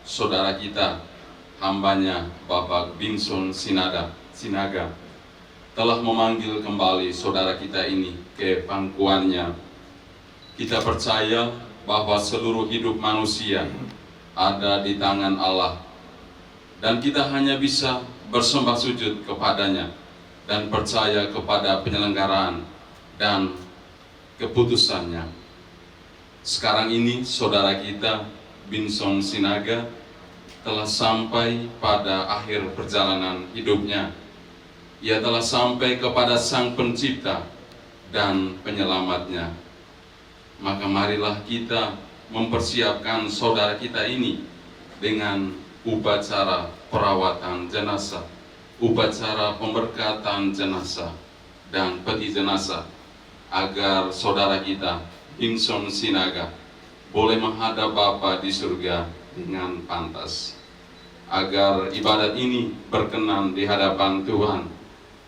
saudara kita, hambanya Bapak Binson Sinaga, telah memanggil kembali saudara kita ini ke pangkuannya. Kita percaya bahwa seluruh hidup manusia ada di tangan Allah, dan kita hanya bisa bersembah sujud kepadanya dan percaya kepada penyelenggaraan dan keputusannya. Sekarang ini saudara kita Binson Sinaga telah sampai pada akhir perjalanan hidupnya. Ia telah sampai kepada Sang Pencipta dan Penyelamatnya. Maka marilah kita mempersiapkan saudara kita ini dengan upacara perawatan jenazah, upacara pemberkatan jenazah, dan peti jenazah, agar saudara kita Binson Sinaga boleh menghadap Bapa di surga dengan pantas. Agar ibadat ini berkenan di hadapan Tuhan,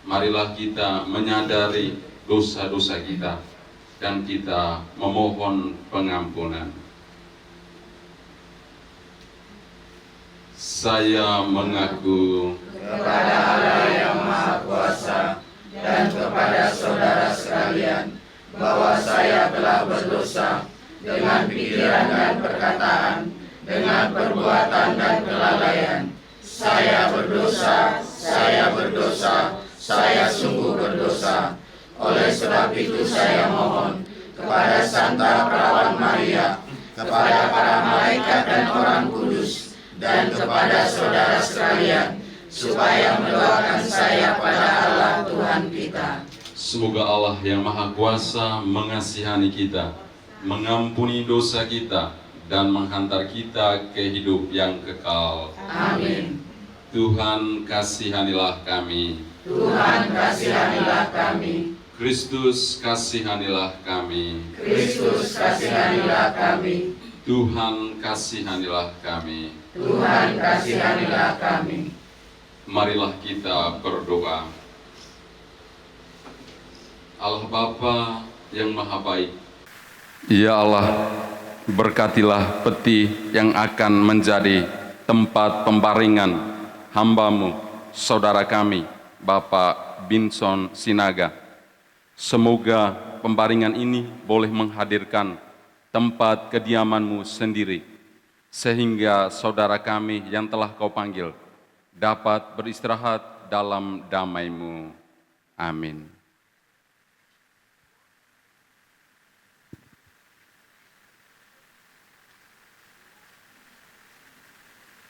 marilah kita menyadari dosa-dosa kita dan kita memohon pengampunan. Saya mengaku kepada Allah yang Maha Kuasa dan kepada saudara sekalian bahwa saya telah berdosa dengan pikiran dan perkataan, dengan perbuatan dan kelalaian. Saya berdosa, saya sungguh berdosa. Oleh sebab itu saya mohon kepada Santa Perawan Maria, kepada para malaikat dan orang kudus, dan kepada saudara sekalian, supaya mendoakan saya pada Allah Tuhan kita. semoga Allah yang Maha Kuasa mengasihani kita, mengampuni dosa kita, dan menghantar kita ke hidup yang kekal. Amin. Tuhan kasihanilah kami. Tuhan kasihanilah kami. Kristus kasihanilah kami. Kristus kasihanilah kami. Tuhan kasihanilah kami. Tuhan kasihanilah kami. Marilah kita berdoa. Allah Bapa yang Maha Baik, ya Allah, berkatilah peti yang akan menjadi tempat pembaringan hamba-Mu, saudara kami, Bapak Binson Sinaga. Semoga pembaringan ini boleh menghadirkan tempat kediaman-Mu sendiri, sehingga saudara kami yang telah Kau panggil dapat beristirahat dalam damai-Mu. Amin.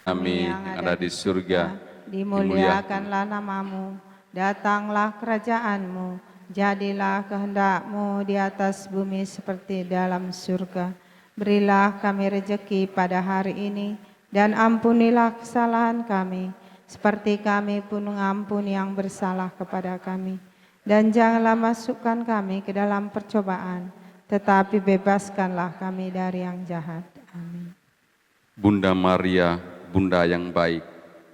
Kami yang ada di surga, dimuliakanlah nama-Mu, datanglah kerajaan-Mu, jadilah kehendak-Mu di atas bumi seperti dalam surga. Berilah kami rejeki pada hari ini, dan ampunilah kesalahan kami, seperti kami pun mengampuni yang bersalah kepada kami. Dan janganlah masukkan kami ke dalam percobaan, tetapi bebaskanlah kami dari yang jahat. Amin. Bunda Maria, Bunda yang baik,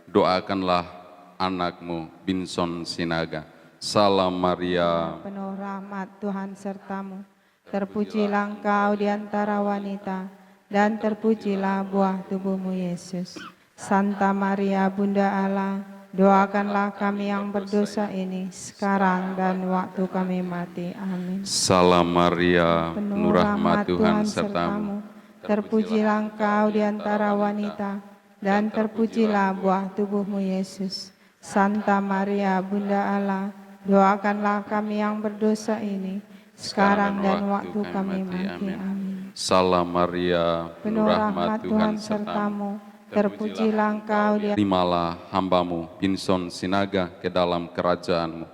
doakanlah anak-Mu Binson Sinaga. Salam Maria, penuh rahmat, Tuhan sertamu. Terpujilah Engkau di antara wanita, dan terpujilah buah tubuh-Mu Yesus. Santa Maria, Bunda Allah, doakanlah kami yang berdosa ini, sekarang dan waktu kami mati. Amin. Salam Maria, penuh rahmat, Tuhan sertamu. Terpujilah Engkau di antara wanita, dan terpujilah buah tubuh-Mu Yesus. Santa Maria, Bunda Allah, doakanlah kami yang berdosa ini, sekarang dan waktu kami mati. Amin. Salam Maria, penuh rahmat, Tuhan sertamu. Terpujilah Engkau di Terimalah hamba-Mu Binson Sinaga ke dalam kerajaan-Mu,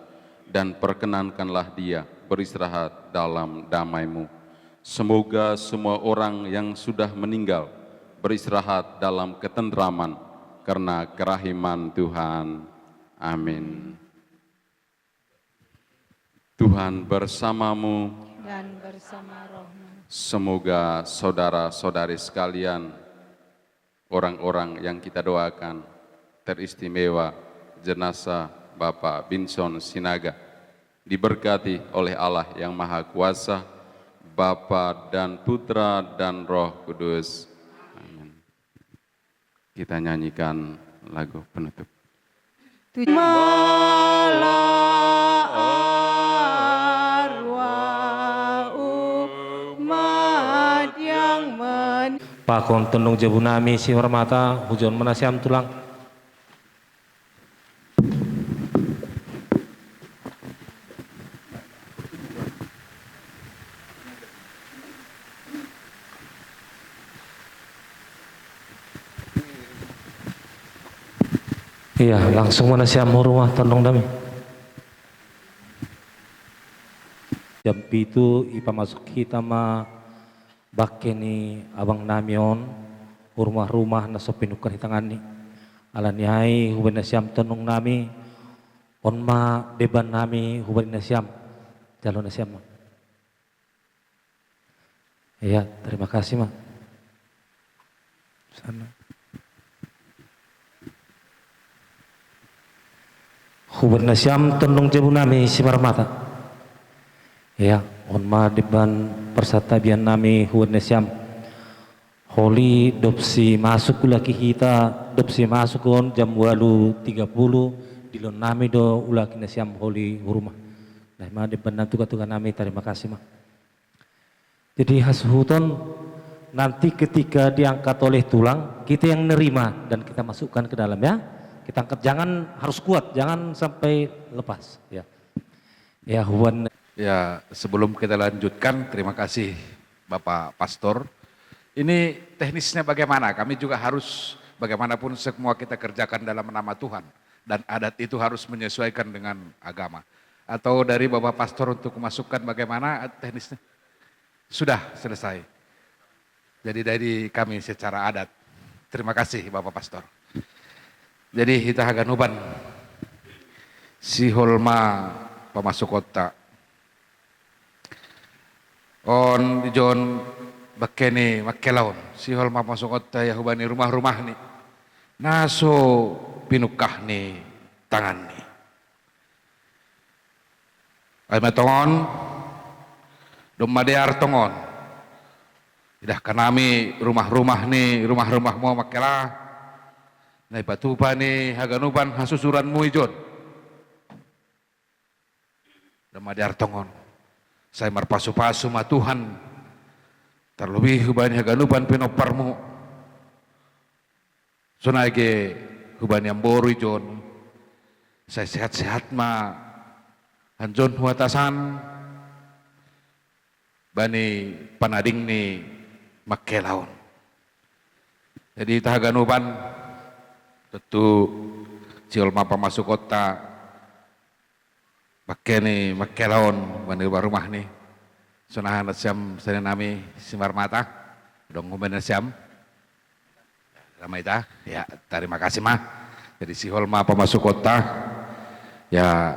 dan perkenankanlah dia beristirahat dalam damai-Mu. Semoga semua orang yang sudah meninggal beristirahat dalam ketentraman karena kerahiman Tuhan. Amin. Tuhan bersamamu dan bersama roh-Mu. Semoga saudara-saudari sekalian, orang-orang yang kita doakan, teristimewa jenazah Bapak Binson Sinaga, diberkati oleh Allah yang Maha Kuasa, Bapa dan Putra dan Roh Kudus. Amin. Kita nyanyikan lagu penutup. Pakon tenung jebu nami si hormata hujon menasiam tulang. Iya, langsung menasiam rumah tenung nami. Jam itu ipa masuk kita ma bakeni abang namion rumah-rumah na sopinukan hitangan ni alaniai huban nasiam tenung nami on ma beban nami huban nasiam calon nasiam ma. Iya, terima kasih ma. Sana. Huban nasiam tenung jebu nami si marmata. Ya, on ma deban persatabian nami huban nasiam. Holi dopsi masuk ulaki kita, dopsi masuk on jam 8.30 dilon nami do ulaki nasiam holi huruma. Nah, ma deban tuka-tuka nami terima kasih ma. Jadi hasuhuton nanti ketika diangkat oleh tulang kita yang nerima dan kita masukkan ke dalam ya. Kita angkat, jangan harus kuat, jangan sampai lepas ya. Ya Huan. Ya, sebelum kita lanjutkan, terima kasih Bapak Pastor. Ini teknisnya bagaimana? Kami juga harus bagaimanapun semua kita kerjakan dalam nama Tuhan dan adat itu harus menyesuaikan dengan agama. Atau dari Bapak Pastor untuk memasukkan bagaimana teknisnya? Sudah selesai. Jadi dari kami secara adat. Terima kasih Bapak Pastor. Jadi kita haganuban si Holma pemasuk kota on John bakeni makelaon si Holma pemasuk kota ya hubani rumah-rumah ni naso pinukah ni tangan ni ay matongon domadear tongon idah kanami rumah-rumah ni rumah-rumah mo makela na ipatupa ni haganuban hasusuran mo ijon. Damadiar tongon. Saya marpasu-pasu ma Tuhan. Terlebih hubani haganuban pinopar mo. Sunay ke hubani amboro ijon. Saya sehat-sehat ma hanjon huatasan. Bani panading ni makelaon. Jadi haganuban tentu Ciolma pemasuk kota pakai nih makelaon bani rumah nih sunahan siam senami simar mata dong ngumen siam ramai dah ya terima kasih mah jadi si Holma pemasuk kota ya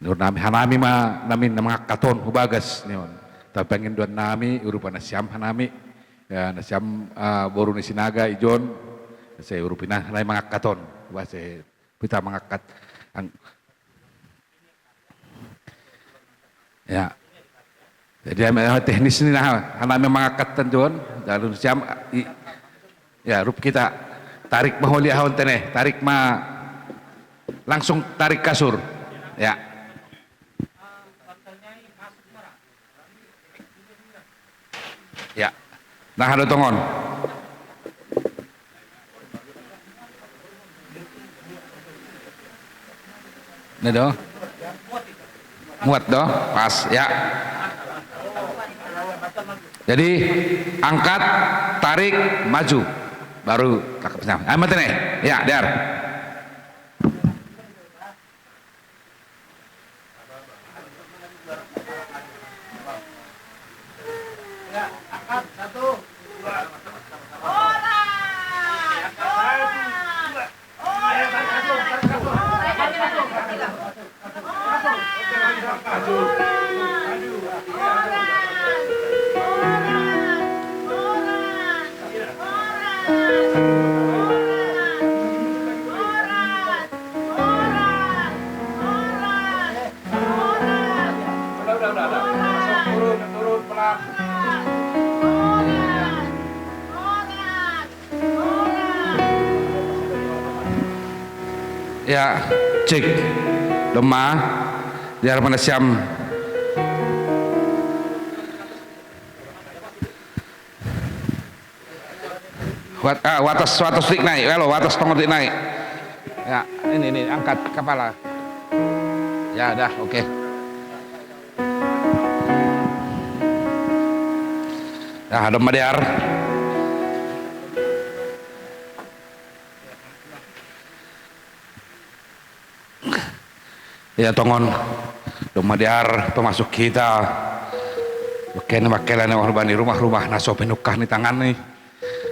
nur nami hanami mah nami nama katon hubagas nih tapi pengen dua nami urupan siam hanami ya nasiam boru ni sinaga ijon saya urupinah lain mengakaton, bahasa kita mengakat, ya. Jadi teknis ini nah, anak mengakat tentuan, dalam siam, ya rup kita tarik maholi ahon teneh, tarik ma langsung tarik kasur, ya. Ya, nah halo tongon. Ini doh, muat doh, pas ya. Jadi angkat, tarik, maju, baru takapnya. Ayo nih, ya, dar. Ya, cek lemah di hadapan Syam. Watas dik naik, halo watas tongol dik naik. Ya, ini angkat kepala. Ya, dah, oke. Nah, ada Madiar. Ya tongon Madiar pemasuk kita. Makelan orang bani rumah-rumah naso penukah ni tangan ni.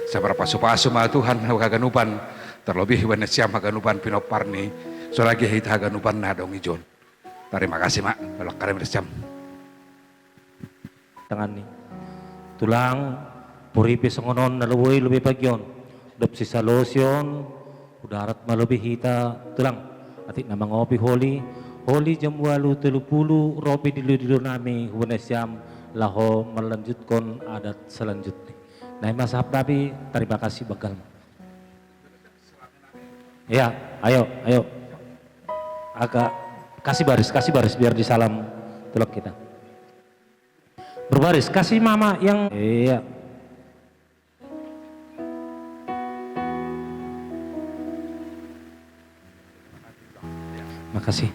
Seberapa pasu ma Tuhan haganuban terlebih wana siam haganuban pinopar ni. Solagi hita haganuban na dong ijon. Terima kasih mak. Balak karim siam. Tangan ni. Tulang puripi songonon nalaway lebih pagyon. Dap sisa lotion udarat malebih hita tulang. Atik na mga opi Holi jam 8.30 ropi dilu nami huwana siam laho melanjutkan adat selanjutnya. Nah mas Habbabi terima kasih bagal. Ya ayo agak kasih baris biar disalam tulak kita. Berbaris kasih mama yang iya. Makasih.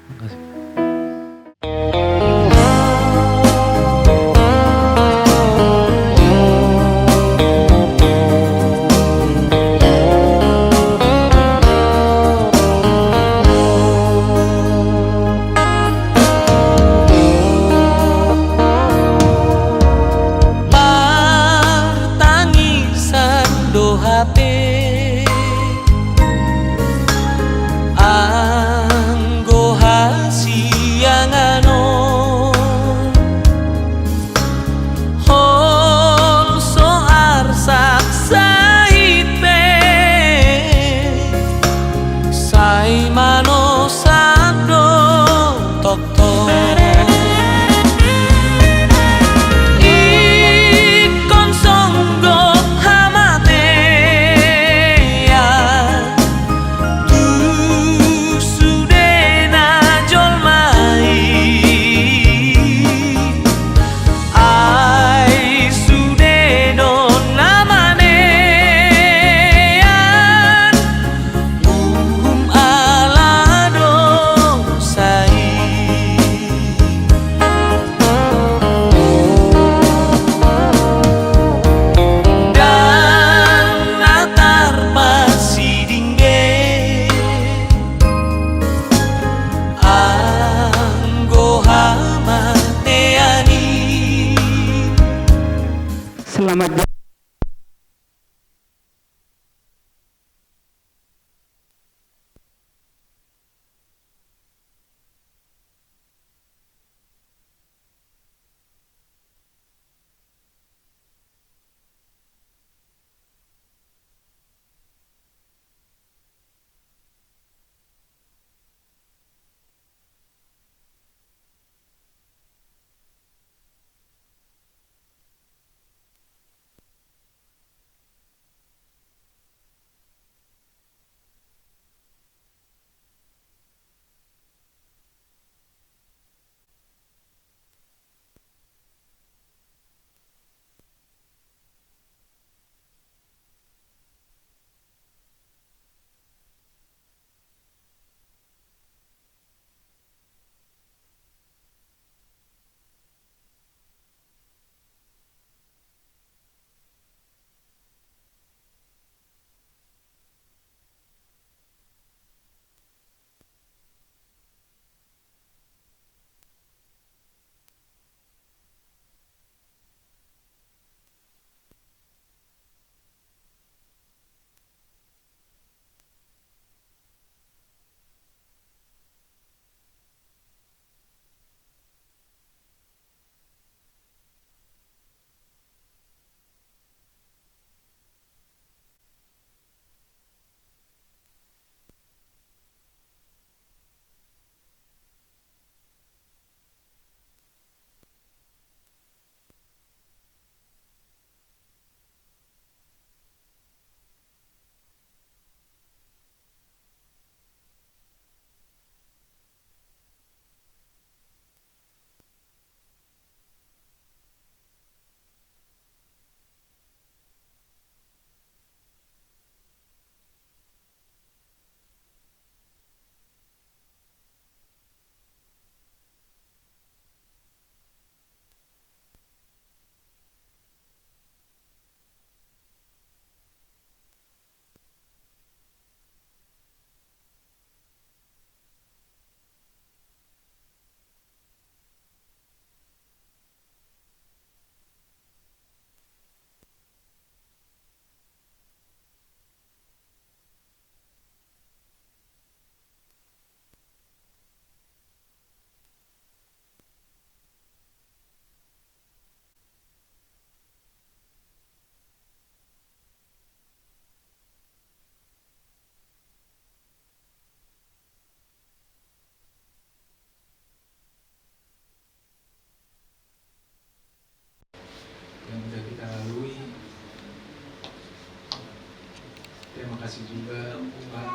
Terima kasih juga Pak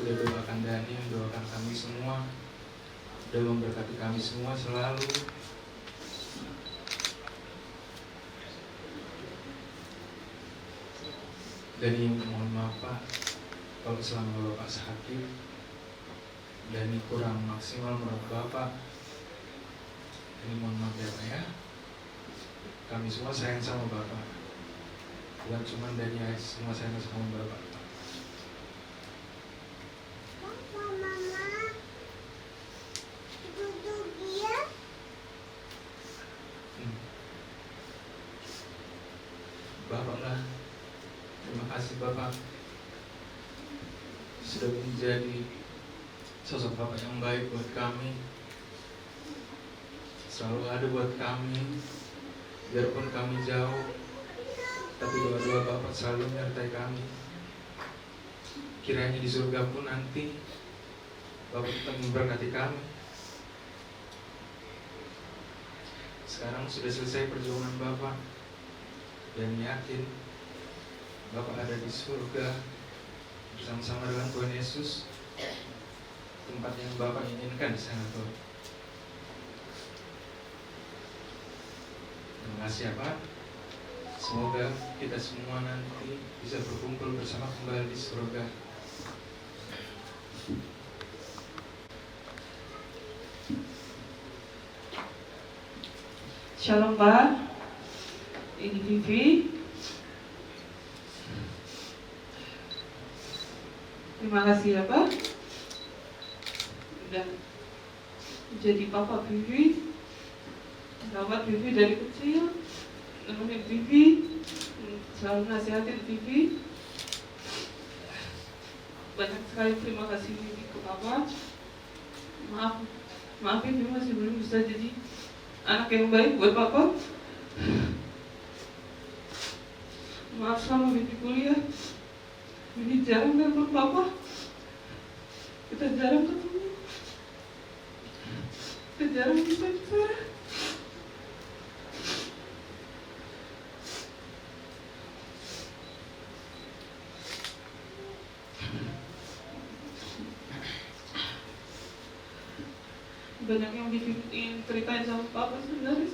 udah doakan Dani, doakan kami semua, udah memberkati kami semua selalu. Dani mohon maaf Pak kalau selama Bapak sakit Dani kurang maksimal merawat Bapak. Dani mohon maaf ya Pak ya. Kami semua sayang sama Bapak. Bukan cuma Dani aja, semua sayang sama Bapak. Bapak lah, terima kasih Bapak sudah menjadi sosok Bapak yang baik buat kami, selalu ada buat kami, biarpun kami jauh, tapi doa-doa Bapak selalu menyertai kami. Kiranya di surga pun nanti Bapak tetap memberkati kami. Sekarang sudah selesai perjuangan Bapak, dan yakin Bapak ada di surga bersama-sama dengan Tuhan Yesus, tempat yang Bapak inginkan di sana Tuhan. Terima kasih ya Pak. Semoga kita semua nanti bisa berkumpul bersama kembali di surga. Shalom Pak, ini Vivi. Terima kasih ya Pak udah jadi papa Vivi, sahabat Vivi dari kecil, nemenin Vivi, selalu nasihatin Vivi. Banyak sekali terima kasih Vivi ke papa. Maaf Vivi masih belum bisa jadi anak yang baik buat papa. Maaf sama Vivi kuliah, Vivi jarang nelfon papa, kita jarang ketemu, kita jarang bisa bicara. Banyak yang Vivi ingin ceritain sama papa sebenarnya.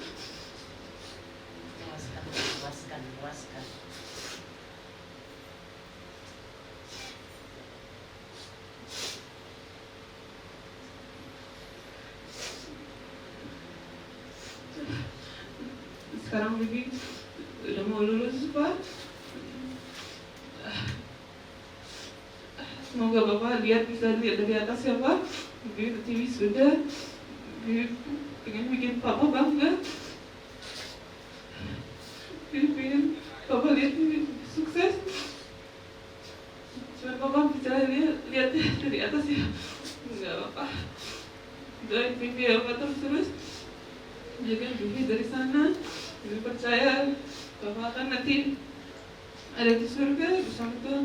Puaskan. Sekarang Vivi udah mau lulus Pak. Semoga Bapak bisa lihat dari atas ya Pak. Vivi nanti wisuda, Vivi pengen bikin Papa bangga. Vivi pengen Papa lihat Vivi sukses. Cuma Papa bisa lihat dari atas ya. Enggak apa-apa. Doain Vivi ya Pak terus. Jaga Vivi dari sana. Vivi percaya Bapak akan nanti ada di surga bersama Tuhan.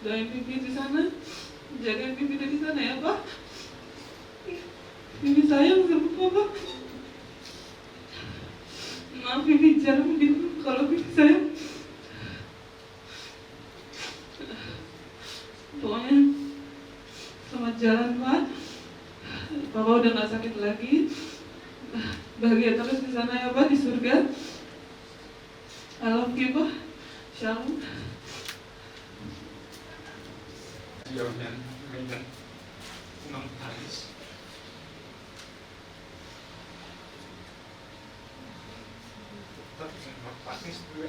Doain Vivi di sana, jagain Vivi dari sana ya Pak. Vivi sayang sama Papa. Maaf Vivi jarang bilang kalau Vivi sayang. Pokoknya selamat jalan Pak. Papa udah gak sakit lagi. Bahagia terus di sana ya Pak, di surga. I love you Pak. Shalom. Jawabnya mainkan Imam Haris. Pasti gue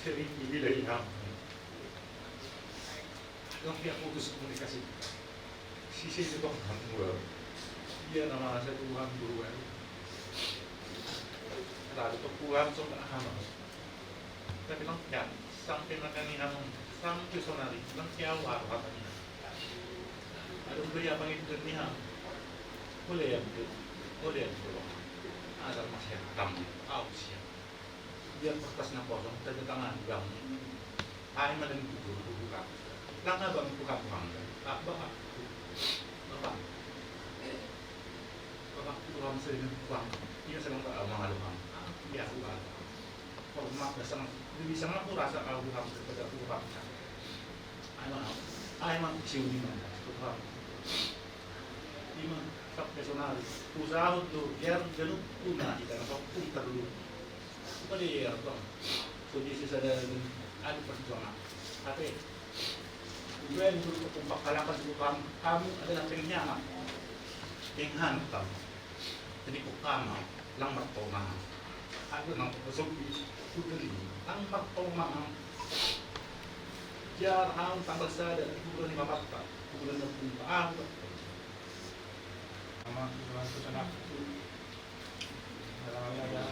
sering ini dari ilham. Yang pihak putus komunikasi. Sisi itu kok kamu dia nama saya Tuhan guru kan. Lalu Tuhan coba hama. Tapi kan ya sampai makan ini sampai sonari, kan siapa katanya. Ada beli apa itu niha. Boleh ya betul. Oleh itu, ada masih kami ausia. Dia kertasnya kosong, tanda tangan bang. Ay malang buka. Langkah bang buka bang. Bapak, bapak tulang sering bang. Iya sedang mga luhang. Iya aku bang. Kalau mak dasang, bisa nggak tuh rasa kalau luhang daripada luhang. Ay mang siu di mana? Luhang. Di mana? Profesional. Usaha untuk biar ganun una kita atau punta dulu. Bukan dia bang. Kondisi sadar ada perjuangan. Tapi gue dulu kumpak kalakan dulu kamu adalah pengnyaman. Penghan kamu. Jadi kok kamu lang martoma. Ako nang pasobi kudali. Ang martoma. Jar haun tambal sada kudulan ni mapapa. Kudulan na kumpa. Sama sesuatu sanak itu ada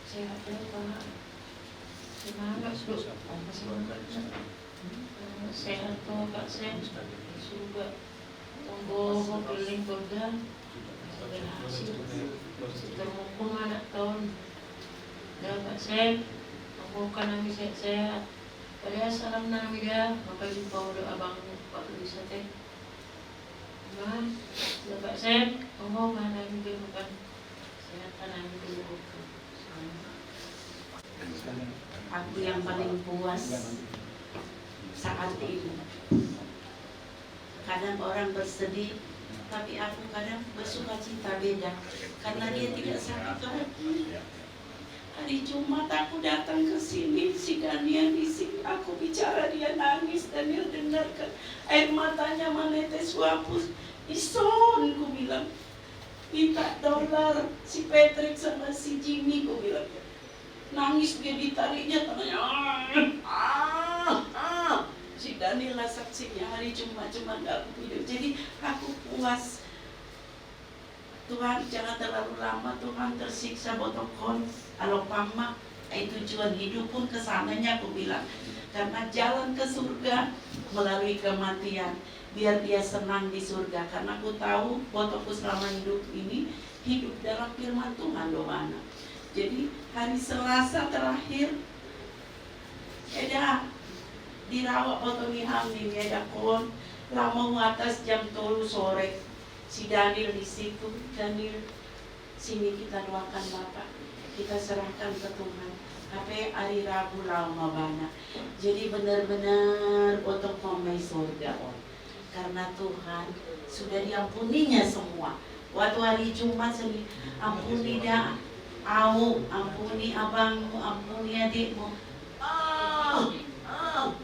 sehat ya Pak, semangat sehat tuh Kak Sen, juga tunggu keliling Polda berhasil, termumpung anak tahun, dah Kak Sen, tunggukan kami sehat-sehat. Pada salam nami dah, maka jumpa udah abang Pak bisa teh. Mas, dah Kak Sen, tunggu mana juga makan sehatan nami dulu. Aku yang paling puas saat itu. Kadang orang bersedih, tapi aku kadang bersuka cita beda karena dia tidak sakit lagi. Hari Jumat aku datang ke sini, si Daniel di sini, aku bicara dia nangis, Daniel dengarkan air matanya menetes wapus. Ison, ku bilang, minta dolar si Patrick sama si Jimmy, ku bilang. Nangis dia ditariknya tangannya si Daniel lah saksinya hari Jumat gak aku hidup. Jadi aku puas. Tuhan jangan terlalu lama, Tuhan tersiksa botokon kalau pamak tujuan hidup pun kesananya aku bilang karena jalan ke surga melalui kematian biar dia senang di surga karena aku tahu botokku selama hidup ini hidup dalam firman Tuhan doana. Jadi hari Selasa terakhir ada dirawat otomi hamil ada kon lama atas jam 3 sore si Daniel di situ. Daniel sini kita doakan Bapak, kita serahkan ke Tuhan. Tapi hari Rabu lama banyak. Jadi benar-benar untuk memai surga karena Tuhan sudah diampuninya semua. Waktu hari Jumat sendiri ampuni dah. Ampuni abangmu, ampuni adikmu.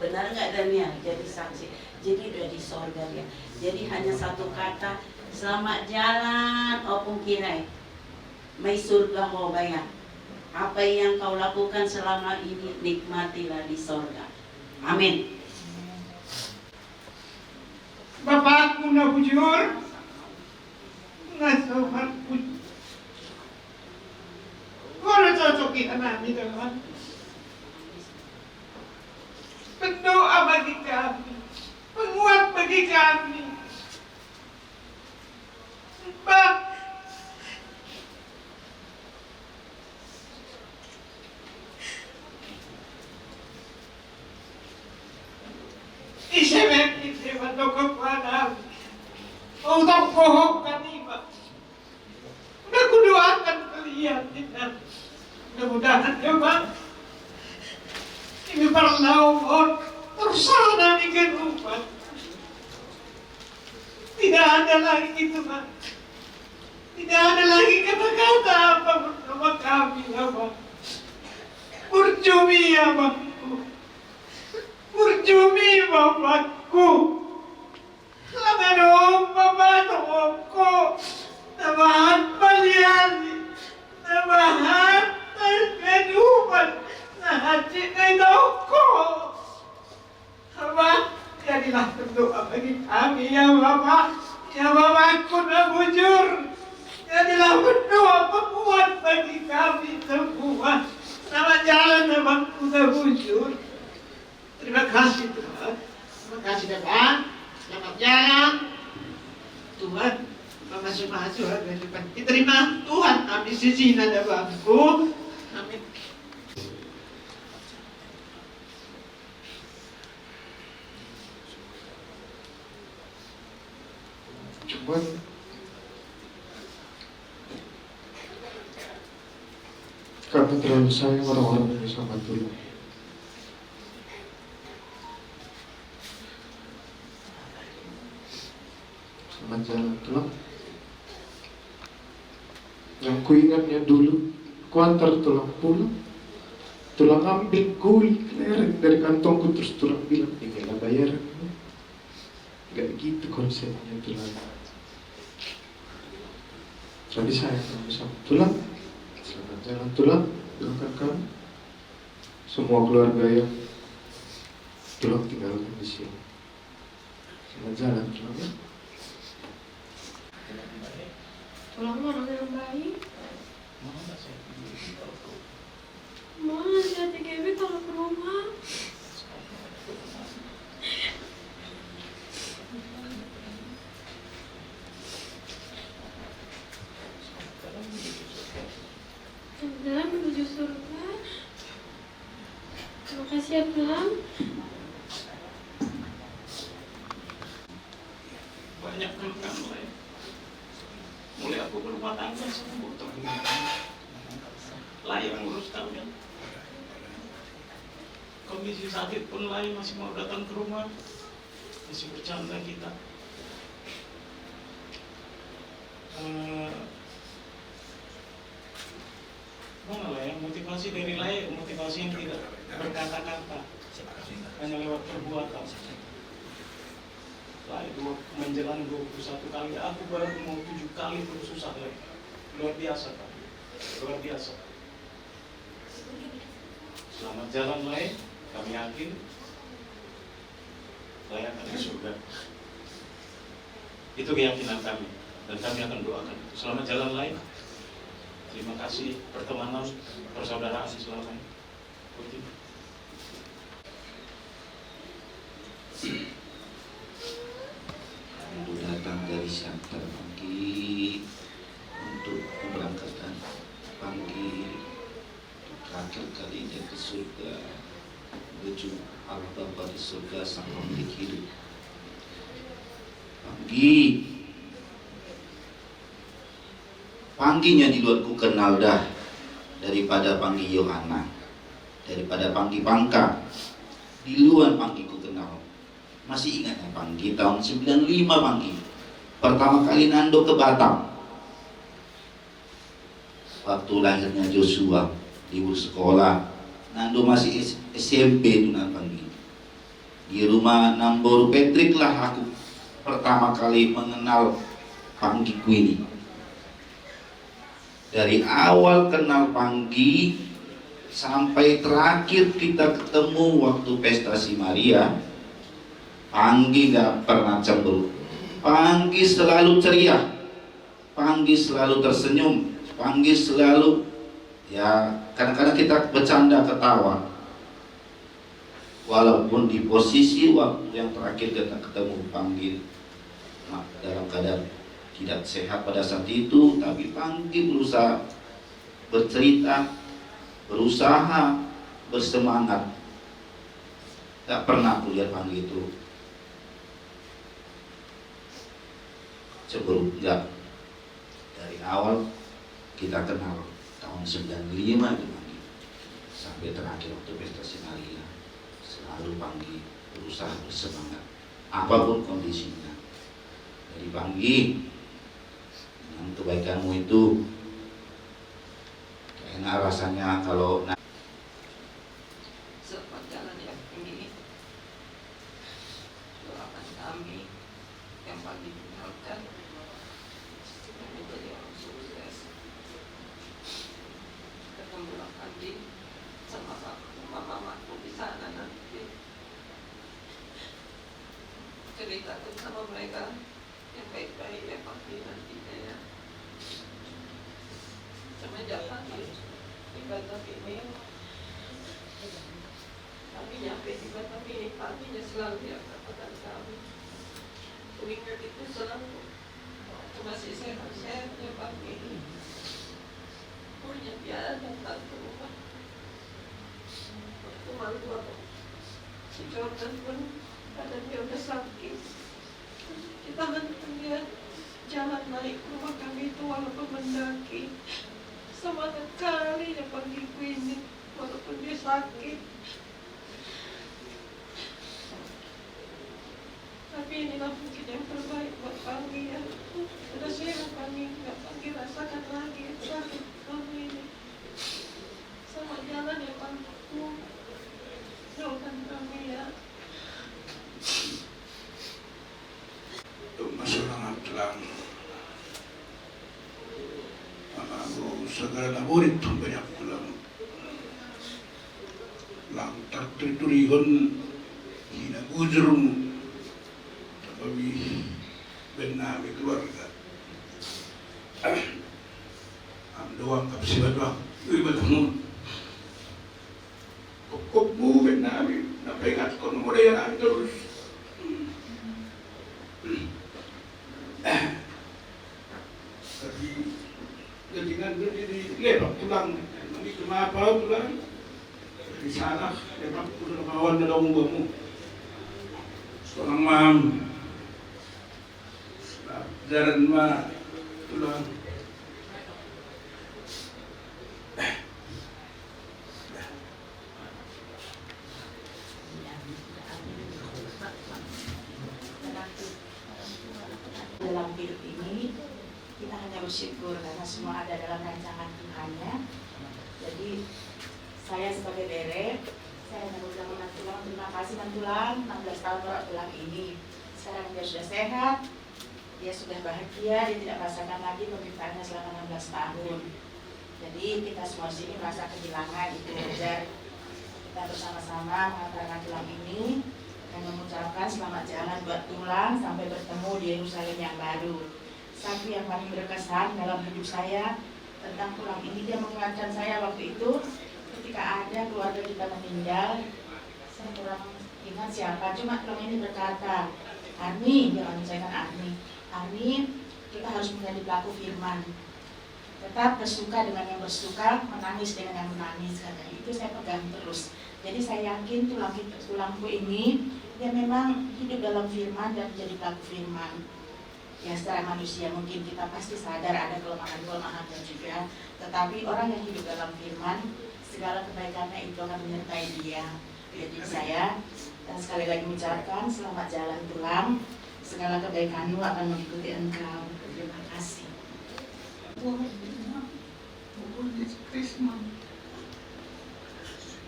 Benar nggak Daniel? Jadi saksi. Jadi udah di sorga dia. Jadi hanya satu kata, selamat jalan, opung kirai. Mai surga ho bayang. Apa yang kau lakukan selama ini nikmatilah di sorga. Amin. Bapakku na bujur, ngasohan pun. Kalau cocok kita namin naman. Berdoa bagi kami, penguat bagi kami. Sebab isyarat kita matokok panang. Utang kohok kanima. Udah kudoakan kalian kita. Mudah-mudahan ya Bang. Ini perlawan tersana di kehidupan. Tidak ada lagi itu Bang. Tidak ada lagi kata-kata apa bersama kami ya Bang. Berjumi ya Bangku. Berjumi Bapakku. jadilah berdoa bagi kami ya Bapak. Ya Bapakku dan bujur, jadilah berdoa penguat bagi kami semua. Selamat jalan Bapakku dan bujur. Terima kasih Tuhan. Terima kasih Bapak. Selamat jalan. Tuhan, masuk ke depan. Diterima Tuhan. Amin. Sisi nada Bapakku. Amin. Cuman karena terlalu sayang orang-orang yang sama dulu. Selamat jalan tulang. Yang kuingatnya dulu, ku antar tulang pulang. Tulang ambil kulit kelereng dari kantongku, terus tulang bilang, inilah bayaran. Gak begitu konsepnya tulang. Tapi sayang kamu sama tulang. Selamat jalan tulang. Doakan kamu semua keluarga yang tulang tinggalkan di sini. Selamat jalan tulang ya. Tulang mana yang baik? Mana si hati Gaby kalau ke rumah? Jalan menuju surga. Terima kasih ya Tuhan. Banyak kan mulai. Mulai aku berumah tangga sembuh teman. Lain ngurus kalian. Kondisi sakit pun lain masih mau datang ke rumah. Masih bercanda kita. Mana lah yang motivasi dari lain, motivasi yang tidak berkata-kata, hanya lewat perbuatan. Lah itu menjelang 21 kali, aku baru mau 7 kali terus susah lagi. Luar biasa Pak, luar biasa. Selamat jalan lain, kami yakin layak akan di surga. Itu keyakinan kami dan kami akan doakan. Selamat jalan lain. Terima kasih pertemanan, persaudaraan selama ini. Untuk datang dari Siantar pagi untuk memberangkatkan pagi terakhir kalinya ke surga, menuju Allah Bapa di surga sang pemilik hidup. Pangginya di luar ku kenal dah, daripada Panggi Yohana, daripada Panggi Pangka, di luar Panggi ku kenal. Masih ingat ya Panggi tahun 95 Panggi pertama kali Nando ke Batam, waktu lahirnya Joshua, libur sekolah. Nando masih SMP itu Panggi. Di rumah Namboru Patrick lah aku pertama kali mengenal Panggi ku ini. Dari awal kenal Panggi sampai terakhir kita ketemu waktu pesta si Maria, Panggi gak pernah cemberut. Panggi selalu ceria, Panggi selalu tersenyum, Panggi selalu, ya kadang-kadang kita bercanda ketawa. Walaupun di posisi waktu yang terakhir kita ketemu Panggi dalam keadaan tidak sehat pada saat itu, tapi Panggi berusaha bercerita, berusaha bersemangat. Gak pernah aku lihat Panggi itu cemberut, enggak. Dari awal kita kenal tahun 95 itu Panggi sampai terakhir waktu pesta Sinaria, selalu Panggi berusaha bersemangat apapun kondisinya. Jadi Panggi, dengan kebaikanmu itu enak rasanya kalau Selamat jalan ya ini. Doakan kami yang paling dikenalkan menjadi orang sukses. Ketemu lagi sama mamaku di sana nanti. ceritakan sama mereka yang baik-baik ya Papi nantinya ya. Sama jalan di Batam ini. Kami nyampe di Batam ini, papinya selalu yang katakan kami. Winger itu selalu masih sehat-sehatnya Papi. Punya dia datang ke rumah. Waktu malu aku. Si Jordan pun badannya udah sakit. Kita hantar dia jalan naik ke rumah kami itu walaupun mendaki. Semangat kali ya pagiku ini walaupun dia sakit. Tapi inilah mungkin yang terbaik buat Panggi ya. Sudah sehat Panggi, nggak Panggi rasakan lagi sakit kami ini. Sama jalan ya Panggi. Doakan kami ya. Untuk masalah telang aku segala murid banyak telang lang terturigon hina gujrum tapi benami keluarga am doang kapsibat bang ibadah pokokmu benami napengat kon modern terus tapi jadikan jadi lepak pulang nanti kenapa pulang di sana lepak pulang kawan ada umbamu seorang mam jalan mah pulang dalam hidup ini kita hanya bersyukur karena semua ada dalam rancangan Tuhannya. Jadi saya sebagai Bere, saya hanya mengucapkan Tulang terima kasih Tulang 16 tahun merawat Tulang ini. Sekarang dia sudah sehat, dia sudah bahagia, dia tidak merasakan lagi penderitaannya selama 16 tahun. Jadi kita semua di sini merasa kehilangan itu wajar. Kita bersama-sama mengantarkan Tulang ini dan mengucapkan selamat jalan buat Tulang sampai bertemu di Yerusalem yang baru. Satu yang paling berkesan dalam hidup saya tentang Tulang ini, dia mengingatkan saya waktu itu ketika ada keluarga kita meninggal, saya kurang ingat siapa, cuma Tulang ini berkata, Arni, dia mengucapkan Arni, kita harus menjadi pelaku firman. Tetap bersuka dengan yang bersuka, menangis dengan yang menangis. Karena itu saya pegang terus. Jadi saya yakin tulangku ini dia memang hidup dalam firman dan menjadi pelaku firman. Ya secara manusia mungkin kita pasti sadar ada kelemahan-kelemahan dan juga, tetapi orang yang hidup dalam firman segala kebaikannya itu akan menyertai dia. Jadi saya dan sekali lagi mengucapkan selamat jalan Tulang, segala kebaikanmu akan mengikuti engkau. Terima kasih.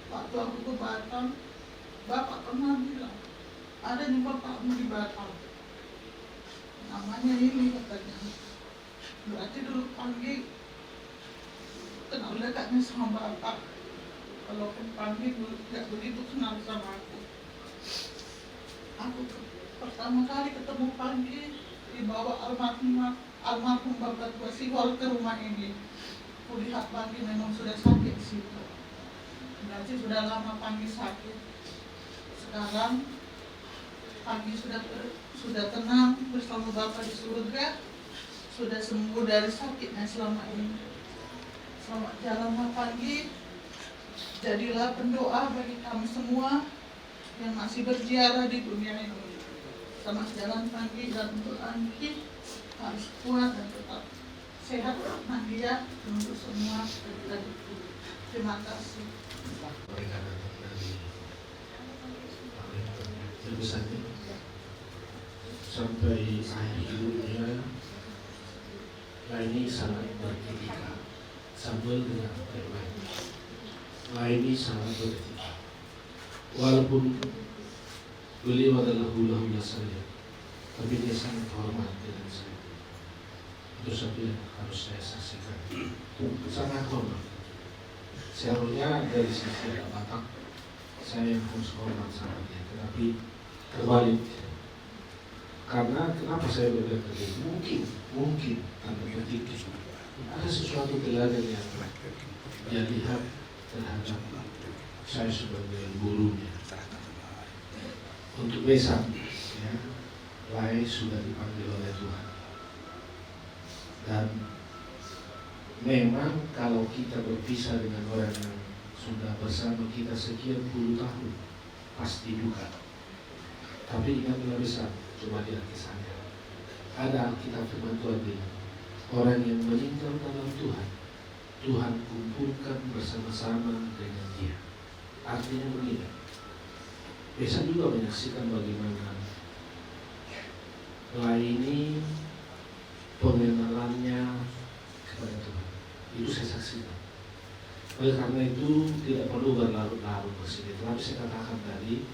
Waktu aku ke Batam, Bapak pernah bilang, ada nih bapakmu di Batam. Namanya ini katanya. Berarti dulu Panggi kenal dekatnya sama Bapak. Walaupun Panggi tidak begitu kenal sama aku. Aku pertama kali ketemu Panggi dibawa almarhum Bapak tua Siwal ke rumah ini. Aku lihat Panggi memang sudah sakit situ. Berarti sudah lama Panggi sakit. Sekarang Panggi sudah tenang bersama Bapak di surga, sudah sembuh dari sakitnya selama ini. Selamat jalan Panggi. Jadilah pendoa bagi kami semua yang masih berziarah di dunia ini. Selamat jalan Panggi, dan untuk Panggi harus kuat dan tetap sehat karena dia untuk semua. Terima kasih. Mereka datang dari terbesarnya sampai akhir hidupnya. Laini sangat beretika, sambil dengan baik-baik. Laini sangat beretika, walaupun beliau adalah hula-hula saya, tapi dia sangat hormat dengan saya. Itu satu yang harus saya saksikan, sangat hormat. Seharusnya dari sisi Batak saya yang harus hormat sama dia, tetapi terbalik Karena kenapa saya berkata mungkin tanda petik ada sesuatu teladan yang dia lihat terhadap saya sebagai gurunya. Untuk besok, ya, Lai sudah dipanggil oleh Tuhan. Dan memang kalau kita berpisah dengan orang yang sudah bersama kita sekian puluh tahun, pasti duka. Tapi ingatlah besar, coba lihat kisahnya. Ada Alkitab firman Tuhan bilang, orang yang meninggal dalam Tuhan, Tuhan kumpulkan bersama-sama dengan dia. Artinya begini, besok juga menyaksikan bagaimana Laini pengenalannya kepada Tuhan. Itu saya saksikan. Oleh karena itu tidak perlu berlarut-larut kesini. Tapi saya katakan tadi,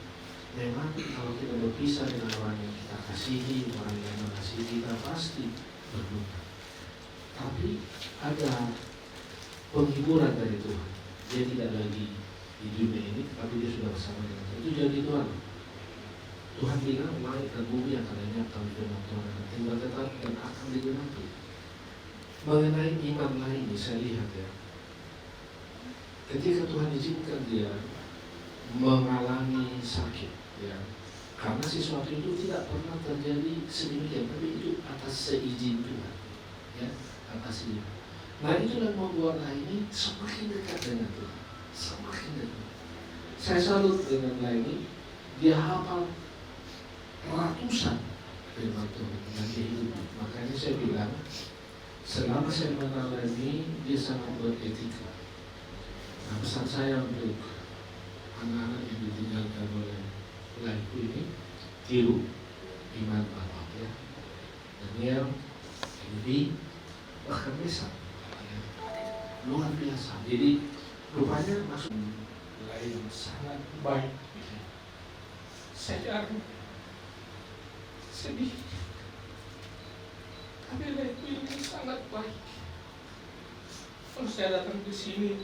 memang kalau kita berpisah dengan orang yang kita kasihi, orang yang mengasihi kita pasti berduka. Tapi ada penghiburan dari Tuhan. Dia tidak lagi di dunia ini, tapi dia sudah bersama dengan Tuhan. Itu jadi Tuhan. Tuhan bilang langit dan bumi akan lenyap, tapi firman Tuhan akan tinggal tetap dan akan digenapi. Mengenai iman lain ini saya lihat ya, ketika Tuhan izinkan dia mengalami sakit, ya, karena sesuatu itu tidak pernah terjadi sedemikian, tapi itu atas seizin Tuhan, ya, atas izin. Nah itulah membuat Laini semakin dekat dengan Tuhan, semakin dekat. Saya salut dengan Laini, dia hafal ratusan firman Tuhan dan dia hidup. Makanya saya bilang, selama saya mengenal Laini, dia sangat beretika. Nah pesan saya untuk anak-anak yang ditinggalkan oleh Lainku ini, tiru iman Bapak, ya. Daniel, Yudi, bahkan Mesa, ya. Luar biasa. Jadi rupanya masuk Lain sangat baik. Saya sedih, tapi Lainku ini sangat baik. Kalau saya datang ke sini,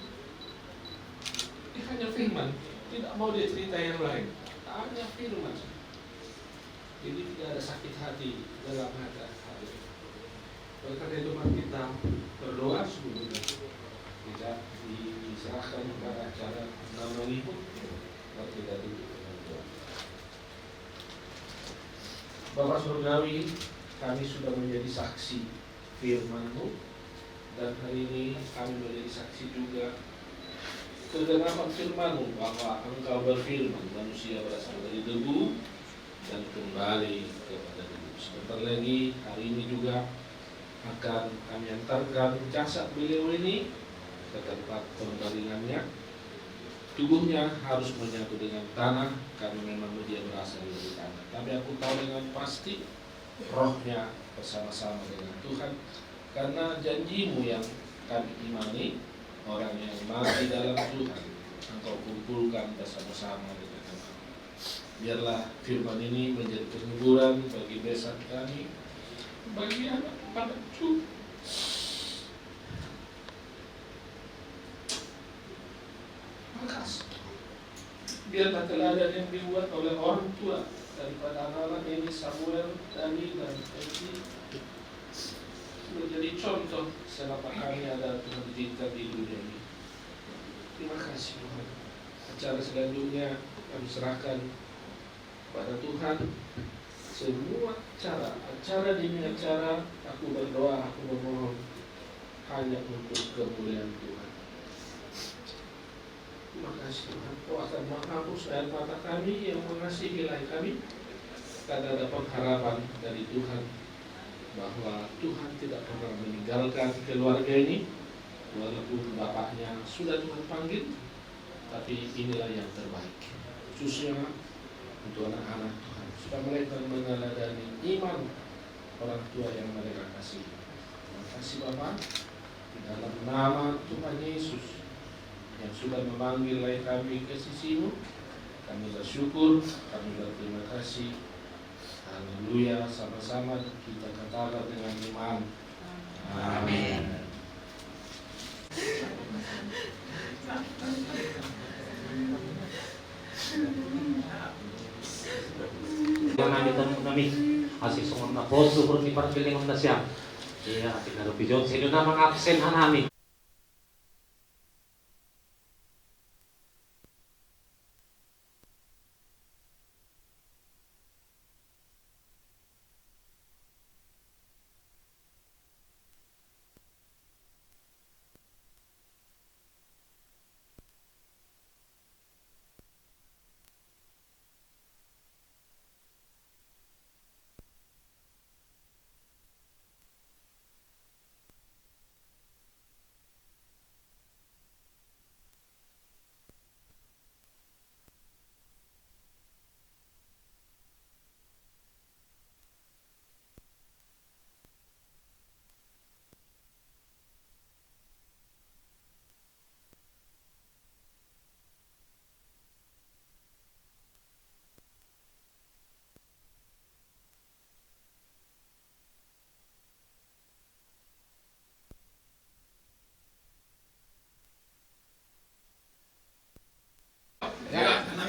dia hanya firman, tidak mau dia cerita yang lain, hanya firman. Jadi tidak ada sakit hati dalam hati. Oleh karena itu mari kita berdoa sebelumnya, kita diserahkan kepada acara nama ibu, mari kita duduk. Bapak Surgawi, kami sudah menjadi saksi firman-Mu, dan hari ini kami menjadi saksi juga kegenapan firman-Mu bahwa Engkau berfirman manusia berasal dari debu dan kembali kepada debu. Sebentar lagi hari ini juga akan kami antarkan jasad beliau ini ke tempat pembaringannya. Tubuhnya harus menyatu dengan tanah karena memang dia berasal dari tanah. Tapi aku tahu dengan pasti rohnya bersama-sama dengan Tuhan, karena janji-Mu yang kami imani, orang yang mati dalam Tuhan Engkau kumpulkan bersama-sama dengan Tuhan. Biarlah firman ini menjadi penghiburan bagi besan kami, bagi anak-anak cucu. Makasih. Biarlah teladan yang dibuat oleh orang tua daripada anak-anak ini, Samuel, Dani, dan Eki, menjadi contoh selama kami ada Tuhan izinkan di dunia ini. Terima kasih Tuhan. Acara selanjutnya kami serahkan kepada Tuhan. Semua acara demi acara, aku berdoa, aku memohon hanya untuk kemuliaan Tuhan. Terima kasih Tuhan, Kau akan menghapus air mata kami yang mengasihi lain kami, karena dapat harapan dari Tuhan bahwa Tuhan tidak pernah meninggalkan keluarga ini, walaupun bapaknya sudah Tuhan panggil, tapi inilah yang terbaik, khususnya untuk anak-anak Tuhan, supaya mereka meneladani iman orang tua yang mereka kasih. Terima kasih Bapa, di dalam nama Tuhan Yesus yang sudah memanggil kami ke sisi-Mu, kami bersyukur, kami berterima kasih. Haleluya, sama-sama kita katakan dengan iman. Amin. Yang kami Asik sungon na po, suhur ni parpilingon na siya. Iya, ating narupijon. Sino na mga absent hanami?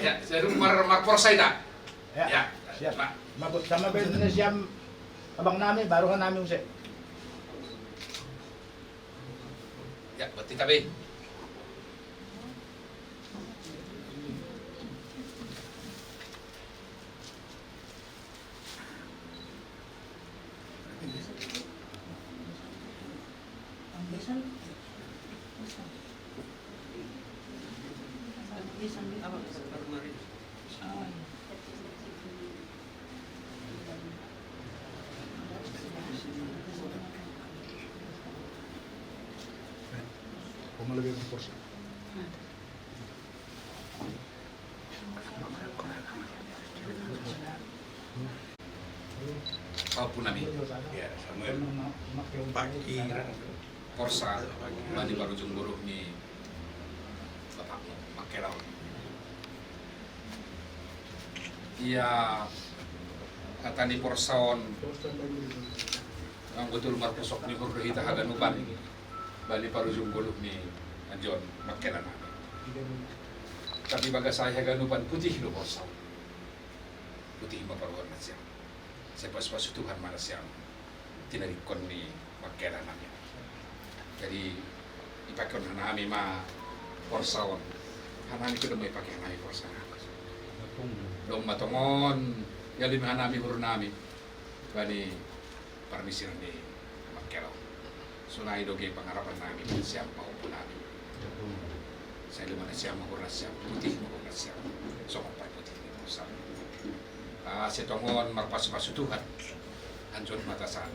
Ya, saya rumah Porsaida. Ya, siap. Mabot sama ba na siyam abang namin, baru kan namin usai. Ya, berarti tabi. Pumalagay ng porsa. Apapun namin. Ya, Samuel. Pagi. Porsa, bani Parujung Buruh ni Bapak Makelao. Iya, kata ni Porsaon, ang betul marpusok ni Hurrihita Haganupan, bani Parujung Buruh ni Anjon Makelan. Tapi baga saya Haganupan putih lo Porsaon. Putih maparuan siya. Saya pas-pas Tuhan mana siya tinarikon ni Makelan namin. Jadi ipakai hanami ma Porsaon. Hanami ko may pakai hanami Porsaon. Dong matongon yalim hanami hurun nami. Bani permisiran ni Makelao. Sunai doge pangarapan namin siya maupun namin. Saya lumana siya mahurna siya putih mahurna siya. So pay putih ni Porsaon. Setongon marpas-pas Tuhan. Anjon matasan.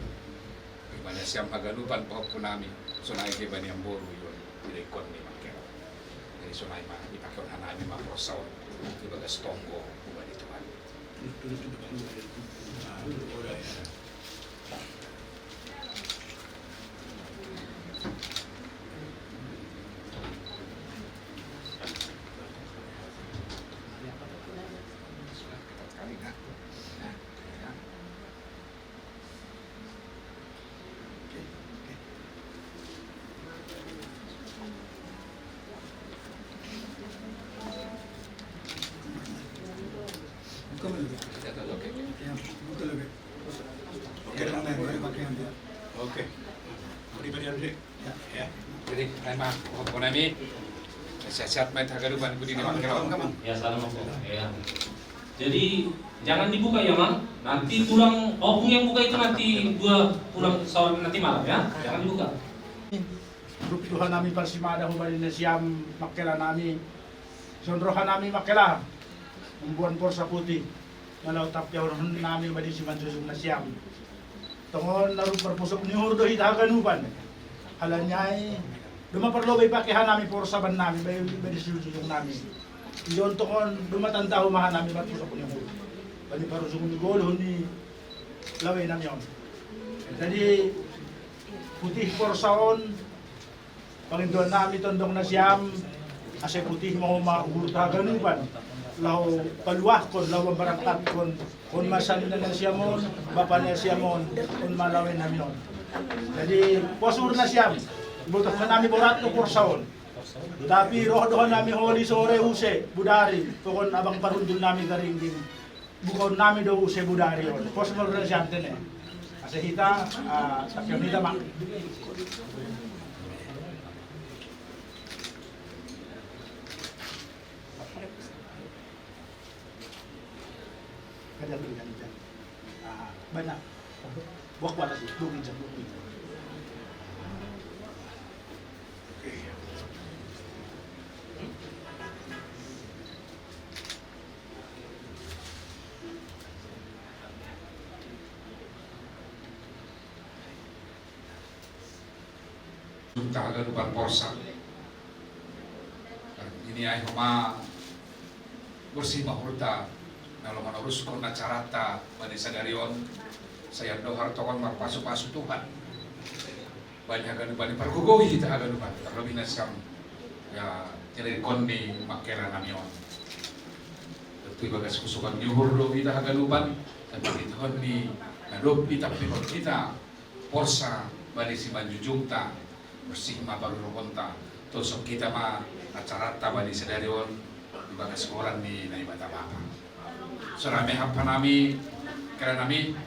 Bani siya magalupan pahupun namin. Sunai ke bani amboro yun direkon ni Makelao. Jadi sunai ma ipakai hanami ma Porsaon. Di bagas tonggo bani Tuhan. Oke. Jadi, nama Konami, sehat-sehat main Haganupan budi ni Makelao. Ya, salam po. Ya. Jadi jangan dibuka ya, Mang. Nanti pulang opung yang buka itu nanti gua pulang sore nanti malam ya. Jangan dibuka. Grup Tuhan namin parsimada humali na siyam Makela namin. Sonrohan namin Makela. Umbuan porsa putih. Nalaw tapyaw namin badi si Mansusong na siyam. Tungon naru perpusok ni Hurdo Hidaganupan. Halanyay dumaparlobay pakihan namin porsa ban namin badi si Mansusong namin. Iyon tungon dumatanda humahan namin perpusok ni Hurdo. Badi parusong ni Golo ni laway namin yun. Jadi putih porsaon Panginoon namin tondong na siyam asay putih mo mahurtaganupan. Law paluah kon law barakat kon masan na siyamon bapa na siyamon kon malawin namin on. Jadi posur na siyam buto ka namin borat no porsaon. Tapi roh dohan namin holi sore use budari tukon abang parundul namin garingging bukon nami do sebudari on possible resante ne asa hita takyo hita mak kada bilang dan banyak buat wala sih bukan jam Junta Ganupan Porsa. Ini ay huma bersih mahurta kalau menurus kona carata pada sadarion saya dohar tokan marpasu-pasu Tuhan. Banyak ganupan pergugohi kita ganupan terlebih nasam ya jadi kondi makera namion. Tentu bagas kusukan nyuhur do kita ganupan tapi Tuhan di nadop kita pihon kita Porsa pada si manjujungta bersih ma baru rokonta tosok kita ma acarata bani sedarion di bagas koran di naibata bapa sorame hapa nami karena nami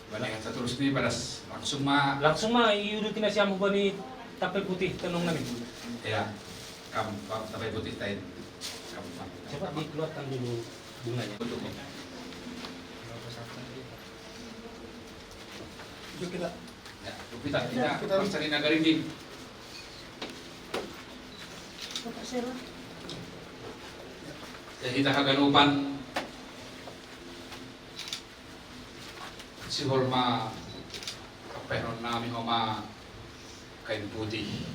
bani kata terus ni pada langsung ma iurutin na siya mo bani tapay putih tanong namin ya kam tapay putih tayo cepat dikeluarkan dulu bunganya untuk kita ya kita mencari nagari ini ya kita kaganupan si Holma kaperon namin homa kain putih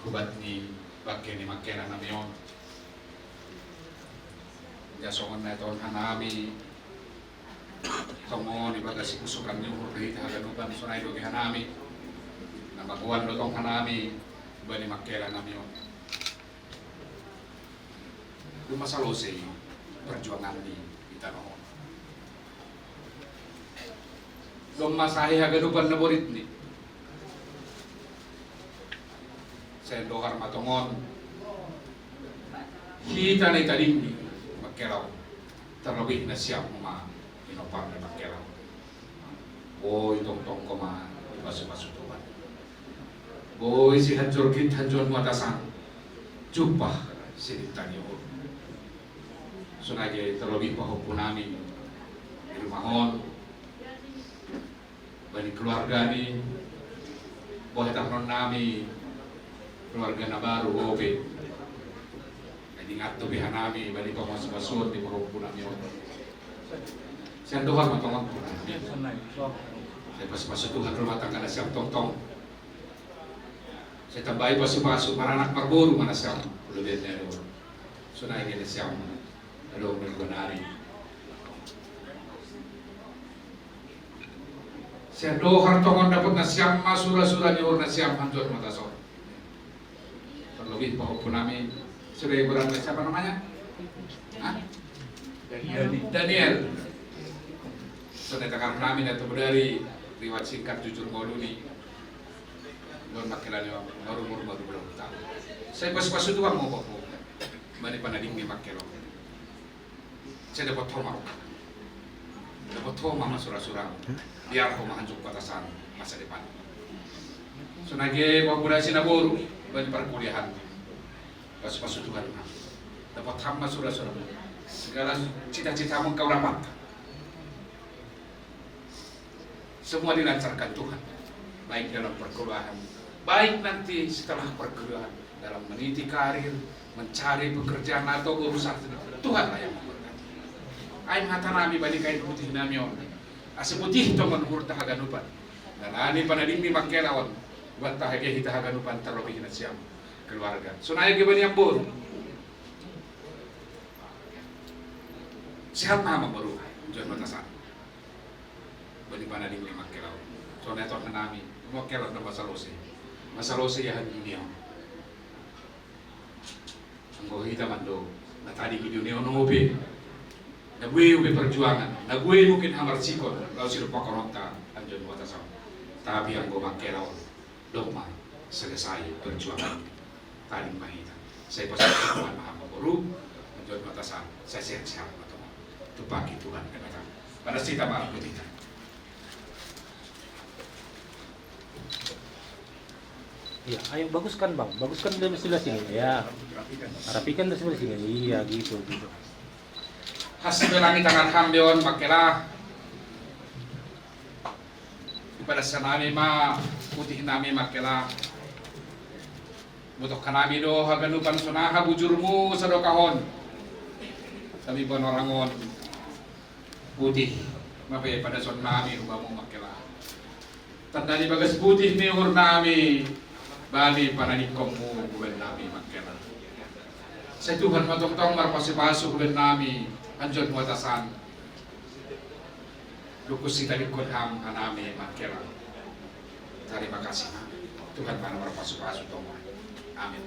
kubat ni bakya ni makera namin jasongan na ito hanami tomo ni bagasi kusukan ni kita kaganupan sunay dogi hanami baguan dotong hanami bani makela nami on luma salose perjuangan di kita no luma sahi hagadupan na borit ni saya dohar matongon kita na italim ni makela terlebih na siap ma inopang na makela itong ko ma ibasu-basu Tuhan boy si hanjor kit hanjor matasan jumpa si ditanya sunage terlebih pahupun nami di rumahon bani keluarga ni boleh tahun nami keluarga na baru obe jadi ngatu bihan nami bani pamas basut di pahupun nami siang doa matongan pun saya pas Tuhan rumah tangga na siang tong-tong saya tambahi pasu-pasu maranak marburu mana siam lebih dari itu sunai gini siam ada berbenari saya dohar tongon dapat nasiam masura-sura nyur nasiam hancur mata sor terlebih pahupun nami sudah berada siapa namanya Daniel sudah takar nami atau dari riwayat singkat jujur mauludi don makelani baru belum tahu saya pas itu kan mau mani panading ni makelo saya dapat homa masura-sura biar homa hancur batasan masa depan sunage pagula sinaboru bani perkuliahan pas itu kan dapat hama masura-sura segala cita-cita kau dapat semua dilancarkan Tuhan baik dalam perkuliahan baik nanti setelah perguruan dalam meniti karir, mencari pekerjaan atau urusan Tuhanlah yang memberkati. Aing hata nami bani kain putih nami on, asa putih toman hurta haganupan, dan ani panading ni makelawan, buat tahage hita haganupan terlebih na siam keluarga. Sunaya ke bani ambur, sihat mama baru, jangan batasan. Bani panading ni makelawan, soalnya toh nami, makelawan na masalah ya dunia. Anggo kita mando, na tadi di dunia nobe, na gue perjuangan, na gue mungkin hamar sikon, lalu sirup pakoronta anjon watasam. Tapi anggo makelaw, dogma selesai perjuangan tadi mahita. Saya pasti Tuhan maha pemburu, John Matasan, saya siap-siap atau itu pagi Tuhan katakan. Pada kita malam kita. Iya, ayo baguskan bang, baguskan dari sebelah sini ya. Rapikan dari sebelah sini, iya gitu. Hasil langit tangan hambion pakelah. Pada sanami ma putih nami makelah. Butuh kanami do haganupan sunaha bujurmu sadokahon. Kami bonorangon putih mape pada son nami ubamu makelah. Tanda di bagas putih ni nami. Bali pananikommu kuben nami makkena. Sa Tuhan matungtong marpasipaso kuben nami anjon muatasan. Lukus kita likod ham hanami makkena. Terima kasih Tuhan para marpasipaso tong. Amin.